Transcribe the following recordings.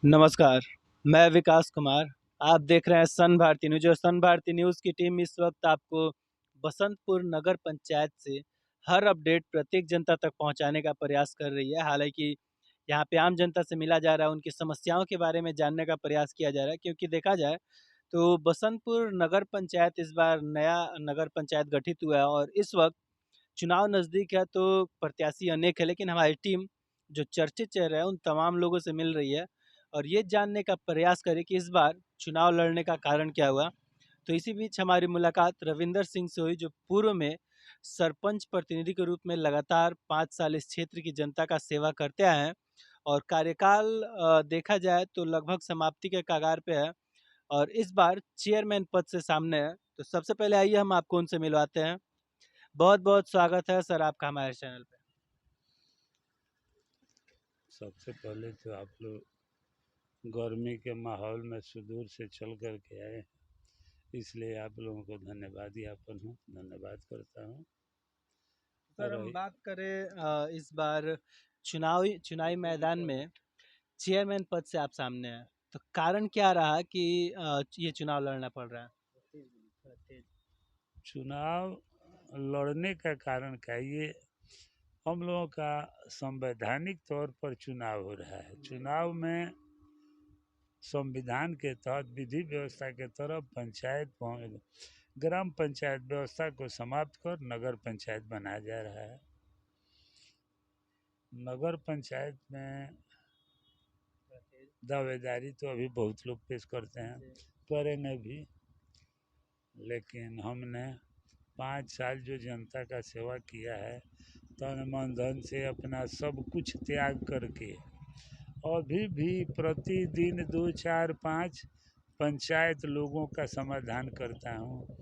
नमस्कार, मैं विकास कुमार। आप देख रहे हैं सन भारती न्यूज़ और सन भारती न्यूज़ की टीम इस वक्त आपको बसंतपुर नगर पंचायत से हर अपडेट प्रत्येक जनता तक पहुंचाने का प्रयास कर रही है। हालांकि यहाँ पे आम जनता से मिला जा रहा है, उनकी समस्याओं के बारे में जानने का प्रयास किया जा रहा है, क्योंकि देखा जाए तो बसंतपुर नगर पंचायत इस बार नया नगर पंचायत गठित हुआ है और इस वक्त चुनाव नज़दीक है तो प्रत्याशी अनेक है, लेकिन हमारी टीम जो चर्चित चेहरे हैं उन तमाम लोगों से मिल रही है और ये जानने का प्रयास करे कि इस बार चुनाव लड़ने का कारण क्या हुआ। तो इसी बीच हमारी मुलाकात रविंदर सिंह से हुई, जो पूर्व में सरपंच प्रतिनिधि के रूप में लगातार 5 साल इस क्षेत्र की जनता का सेवा करते आए हैं और कार्यकाल देखा जाए तो लगभग समाप्ति के कगार पे है और इस बार चेयरमैन पद से सामने है। तो सबसे पहले आइए हम आपको उनसे मिलवाते हैं। बहुत बहुत स्वागत है सर आपका हमारे चैनल पे। सबसे पहले तो आप लोग गर्मी के माहौल में सुदूर से चल कर के आए, इसलिए आप लोगों को धन्यवाद ज्ञापन हूँ, धन्यवाद करता हूँ। सर हम और बात करें इस बार चुनावी मैदान में चेयरमैन पद से आप सामने हैं, तो कारण क्या रहा कि ये चुनाव लड़ना पड़ रहा है? चुनाव लड़ने का कारण क्या है? ये हम लोगों का संवैधानिक तौर पर चुनाव हो रहा है। चुनाव में संविधान के तहत विधि व्यवस्था के तरफ ग्राम पंचायत व्यवस्था को समाप्त कर नगर पंचायत बनाया जा रहा है। नगर पंचायत में दावेदारी तो अभी बहुत लोग पेश करते हैं, करेंगे भी, लेकिन हमने 5 साल जो जनता का सेवा किया है, तन मन धन से अपना सब कुछ त्याग करके अभी भी प्रतिदिन 2 4 5 पंचायत लोगों का समाधान करता हूँ।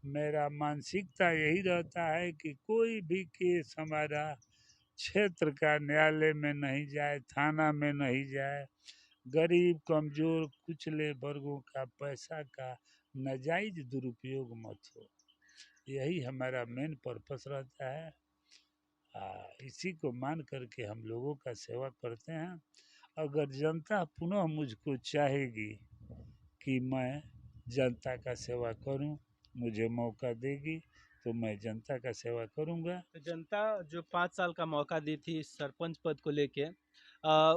मेरा मानसिकता यही रहता है कि कोई भी केस हमारा क्षेत्र का न्यायालय में नहीं जाए, थाना में नहीं जाए, गरीब कमज़ोर कुचले वर्गों का पैसा का नाजायज़ दुरुपयोग मत हो। यही हमारा मेन पर्पस रहता है। इसी को मान करके हम लोगों का सेवा करते हैं। अगर जनता पुनः मुझको चाहेगी कि मैं जनता का सेवा करूं, मुझे मौका देगी तो मैं जनता का सेवा करूंगा। तो जनता जो 5 साल का मौका दी थी इस सरपंच पद को लेके,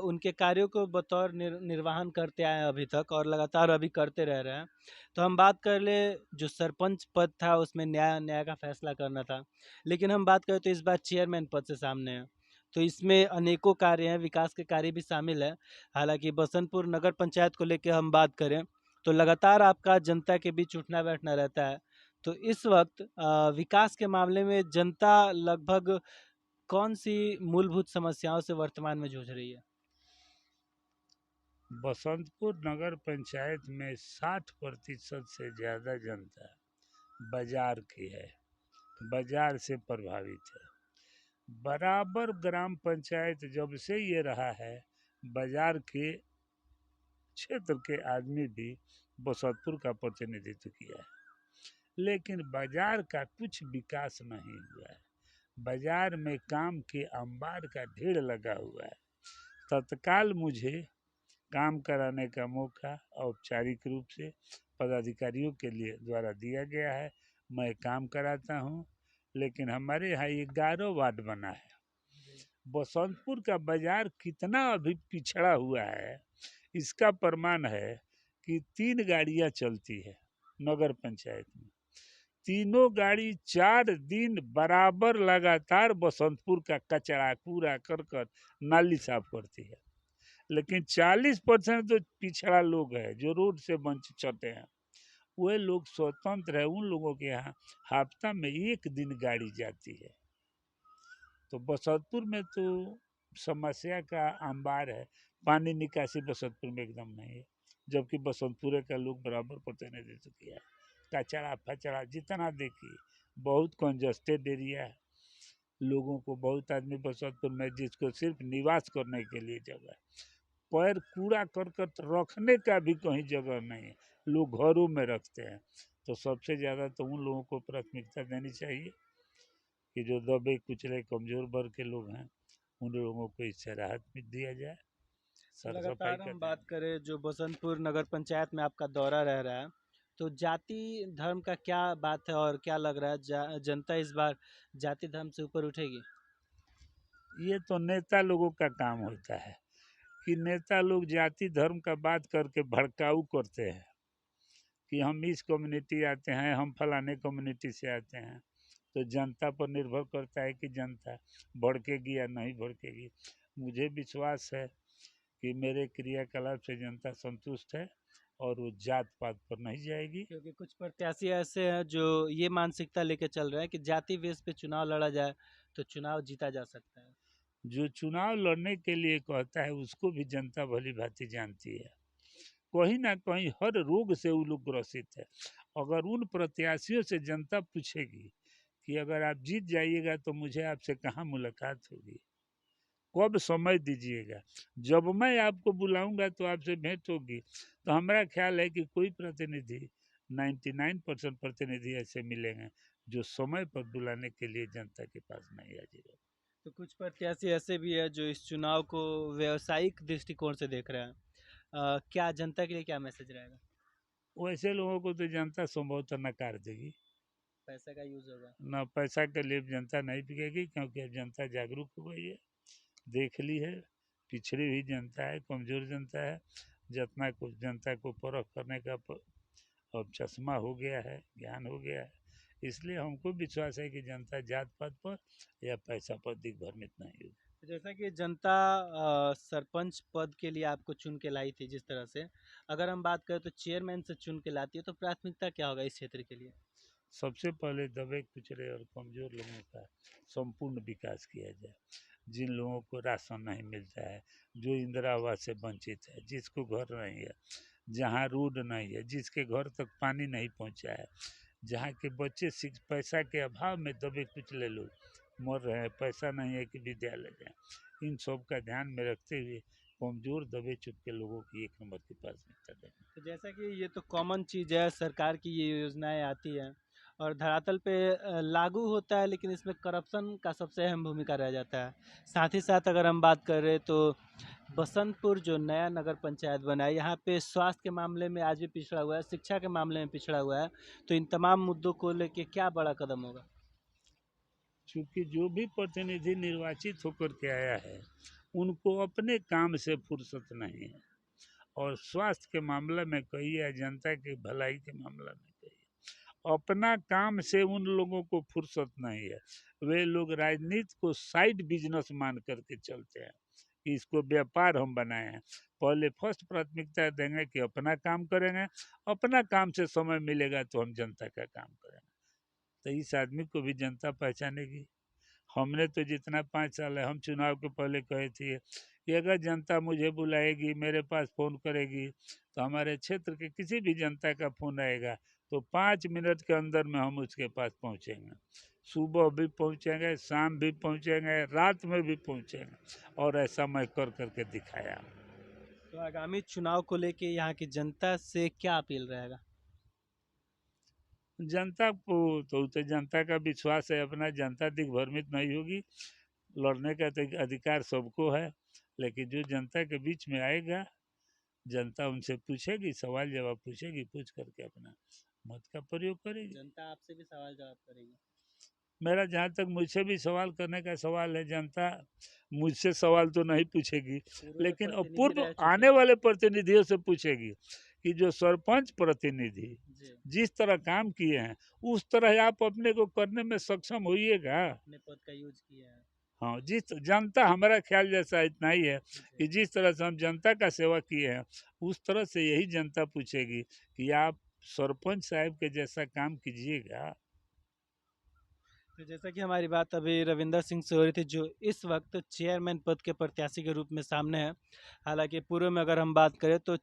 उनके कार्यों को बतौर निर्वहन करते आए हैं अभी तक और लगातार अभी करते रह रहे हैं। तो हम बात कर ले, जो सरपंच पद था उसमें न्याय न्याय का फैसला करना था, लेकिन हम बात करें तो इस बार चेयरमैन पद से सामने है। तो इसमें अनेकों कार्य हैं, विकास के कार्य भी शामिल है। हालांकि बसंतपुर नगर पंचायत को लेकर हम बात करें तो लगातार आपका जनता के बीच उठना बैठना रहता है। तो इस वक्त विकास के मामले में जनता लगभग कौन सी मूलभूत समस्याओं से वर्तमान में जूझ रही है? बसंतपुर नगर पंचायत में 60% से ज़्यादा जनता बाजार की है, बाजार से प्रभावित है। बराबर ग्राम पंचायत जब से ये रहा है, बाजार के क्षेत्र के आदमी भी बसंतपुर का प्रतिनिधित्व किया है, लेकिन बाजार का कुछ विकास नहीं हुआ है। बाजार में काम के अंबार का ढेर लगा हुआ है। तत्काल मुझे काम कराने का मौका औपचारिक रूप से पदाधिकारियों के लिए द्वारा दिया गया है। मैं काम कराता हूँ, लेकिन हमारे यहाँ 11 वार्ड बना है। बसंतपुर का बाजार कितना अभी पिछड़ा हुआ है, इसका प्रमाण है कि 3 गाड़ियाँ चलती है नगर पंचायत में। तीनों गाड़ी 4 दिन बराबर लगातार बसंतपुर का कचरा कूड़ा करकट नाली साफ करती है, लेकिन 40% जो पिछड़ा लोग हैं, जो रोड से वंचित छटे हैं, वे लोग स्वतंत्र है। उन लोगों के यहाँ हफ्ता में 1 दिन गाड़ी जाती है। तो बसंतपुर में तो समस्या का अंबार है। पानी निकासी बसंतपुर में एकदम नहीं है, जबकि बसंतपुर का लोग बराबर प्रतिनिधित्व किया है। कचरा फचरा जितना देखिए, बहुत कंजस्टेड एरिया है। लोगों को, बहुत आदमी बसंतपुर में जिसको सिर्फ निवास करने के लिए जगह है, पैर कूड़ा करकट रखने का भी कहीं जगह नहीं है, लोग घरों में रखते हैं। तो सबसे ज़्यादा तो उन लोगों को प्राथमिकता देनी चाहिए कि जो दबे कुचले कमज़ोर वर्ग के लोग हैं, उन लोगों को इससे राहत भी दिया जाए। तो साफ सफाई लगातार का हम ध्यान। बात करें जो बसंतपुर नगर पंचायत में आपका दौरा रह रहा है, तो जाति धर्म का क्या बात है और क्या लग रहा है जनता इस बार जाति धर्म से ऊपर उठेगी? ये तो नेता लोगों का काम होता है कि नेता लोग जाति धर्म का बात करके भड़काऊ करते हैं कि हम इस कम्युनिटी आते हैं, हम फलाने कम्युनिटी से आते हैं। तो जनता पर निर्भर करता है कि जनता भड़केगी या नहीं भड़केगी। मुझे विश्वास है कि मेरे क्रियाकलाप से जनता संतुष्ट है और वो जात पात पर नहीं जाएगी। क्योंकि कुछ प्रत्याशी ऐसे हैं जो ये मानसिकता लेके चल रहे हैं कि जाति बेस पे चुनाव लड़ा जाए तो चुनाव जीता जा सकता है। जो चुनाव लड़ने के लिए कहता है उसको भी जनता भली भांति जानती है। कहीं ना कहीं हर रोग से वो लोग ग्रसित है। अगर उन प्रत्याशियों से जनता पूछेगी कि अगर आप जीत जाइएगा तो मुझे आपसे कहाँ मुलाकात होगी, कब समय दीजिएगा, जब मैं आपको बुलाऊंगा तो आपसे भेंट होगी, तो हमारा ख्याल है कि कोई प्रतिनिधि 99% प्रतिनिधि ऐसे मिलेंगे जो समय पर बुलाने के लिए जनता के पास नहीं आ जाएगा। तो कुछ प्रत्याशी ऐसे भी है जो इस चुनाव को व्यवसायिक दृष्टिकोण से देख रहे हैं। क्या जनता के लिए क्या मैसेज रहेगा? वैसे लोगों को तो जनता संभवतः नकार देगी। पैसा का यूज होगा। न पैसा के लिए जनता नहीं बिकेगी, क्योंकि अब जनता जागरूक हो गई है, देख ली है। पिछड़ी हुई जनता है, कमज़ोर जनता है। जितना कुछ जनता को परख करने का अब चश्मा हो गया है, ज्ञान हो गया है। इसलिए हमको विश्वास है कि जनता जात पात पर या पैसा पर दिग्भ्रमित नहीं होगी। तो जैसा कि जनता सरपंच पद के लिए आपको चुन के लाई थी जिस तरह से, अगर हम बात करें तो चेयरमैन से चुन के लाती है, तो प्राथमिकता क्या होगा इस क्षेत्र के लिए? सबसे पहले दबे कुचले और कमज़ोर लोगों का संपूर्ण विकास किया जाए। जिन लोगों को राशन नहीं मिलता है, जो इंदिरा आवास से वंचित है, जिसको घर नहीं है, जहाँ रोड नहीं है, जिसके घर तक पानी नहीं पहुँचा है, जहाँ के बच्चे पैसा के अभाव में दबे कुचले लोग मर रहे हैं, पैसा नहीं है कि विद्यालय जाएँ। इन सब का ध्यान में रखते हुए कमज़ोर दबे चुके लोगों की एक नंबर की प्राथमिकता देना। तो जैसा कि ये तो कॉमन चीज़ है, सरकार की ये योजनाएं आती हैं और धरातल पे लागू होता है, लेकिन इसमें करप्शन का सबसे अहम भूमिका रह जाता है। साथ ही साथ अगर हम बात करें तो बसंतपुर जो नया नगर पंचायत बना है, यहाँ पे स्वास्थ्य के मामले में आज भी पिछड़ा हुआ है, शिक्षा के मामले में पिछड़ा हुआ है। तो इन तमाम मुद्दों को लेके क्या बड़ा कदम होगा? चूँकि जो भी प्रतिनिधि निर्वाचित होकर के आया है, उनको अपने काम से फुर्सत नहीं है। और स्वास्थ्य के मामले में कहिए या जनता की भलाई के मामला में कहिए, अपना काम से उन लोगों को फुर्सत नहीं है। वे लोग राजनीति को साइड बिजनेस मान करके चलते हैं कि इसको व्यापार हम बनाए हैं। पहले फर्स्ट प्राथमिकता देंगे कि अपना काम करेंगे, अपना काम से समय मिलेगा तो हम जनता का काम करेंगे। तो इस आदमी को भी जनता पहचानेगी। हमने तो जितना 5 साल है, हम चुनाव के पहले कहे थे कि अगर जनता मुझे बुलाएगी, मेरे पास फ़ोन करेगी, तो हमारे क्षेत्र के किसी भी जनता का फ़ोन आएगा तो 5 मिनट के अंदर में हम उसके पास पहुंचेंगे। सुबह भी पहुंचेंगे, शाम भी पहुंचेंगे, रात में भी पहुंचेंगे, और ऐसा मैं कर करके दिखाया। तो आगामी चुनाव को लेके यहाँ की जनता से क्या अपील रहेगा? जनता को तो जनता का विश्वास है अपना, जनता दिग्भ्रमित नहीं होगी। लड़ने का तो अधिकार सबको है, लेकिन जो जनता के बीच में आएगा, जनता उनसे पूछेगी, सवाल जवाब पूछेगी, पूछ करके अपना मत का प्रयोग करेगी। जनता आपसे भी सवाल जवाब करेगी। मेरा जहाँ तक मुझसे भी सवाल करने का सवाल है, जनता मुझसे सवाल तो नहीं पूछेगी, पूर्व में लेकिन अब प्रतिनिधि पूर्व रह चुके आने हैं। वाले प्रतिनिधियों से पूछेगी कि जो सरपंच प्रतिनिधि जी। जिस तरह काम किए हैं, उस तरह आप अपने को करने में सक्षम होइएगा। अपने पद का यूज किया है। हाँ, जिस जनता, हमारा ख्याल जैसा इतना ही है जी। कि जिस तरह से हम जनता का सेवा किए हैं, उस तरह से यही जनता पूछेगी कि आप सरपंच साहब के जैसा काम कीजिएगा। तो जैसा कि हमारी बात अभी रविंदर सिंह से हो रही थी, जो इस वक्त चेयरमैन पद के प्रत्याशी के रूप में सामने है। हालांकि पूर्व में अगर हम बात करें तो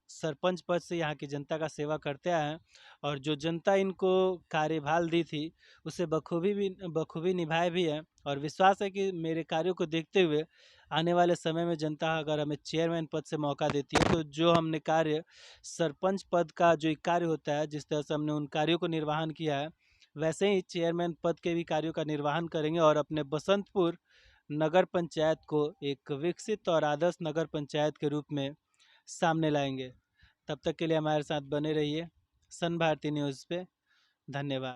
सरपंच पद से यहाँ की जनता का सेवा करते आए हैं, और जो जनता इनको कार्यभार दी थी उसे बखूबी निभाए भी है। और विश्वास है कि मेरे कार्यों को देखते हुए आने वाले समय में जनता अगर हमें चेयरमैन पद से मौका देती है, तो जो हमने कार्य सरपंच पद का जो एक कार्य होता है, जिस तरह से हमने उन कार्यों को निर्वहन किया है, वैसे ही चेयरमैन पद के भी कार्यों का निर्वहन करेंगे और अपने बसंतपुर नगर पंचायत को एक विकसित और आदर्श नगर पंचायत के रूप में सामने लाएंगे। तब तक के लिए हमारे साथ बने रहिए सन भारती न्यूज़ पे। धन्यवाद।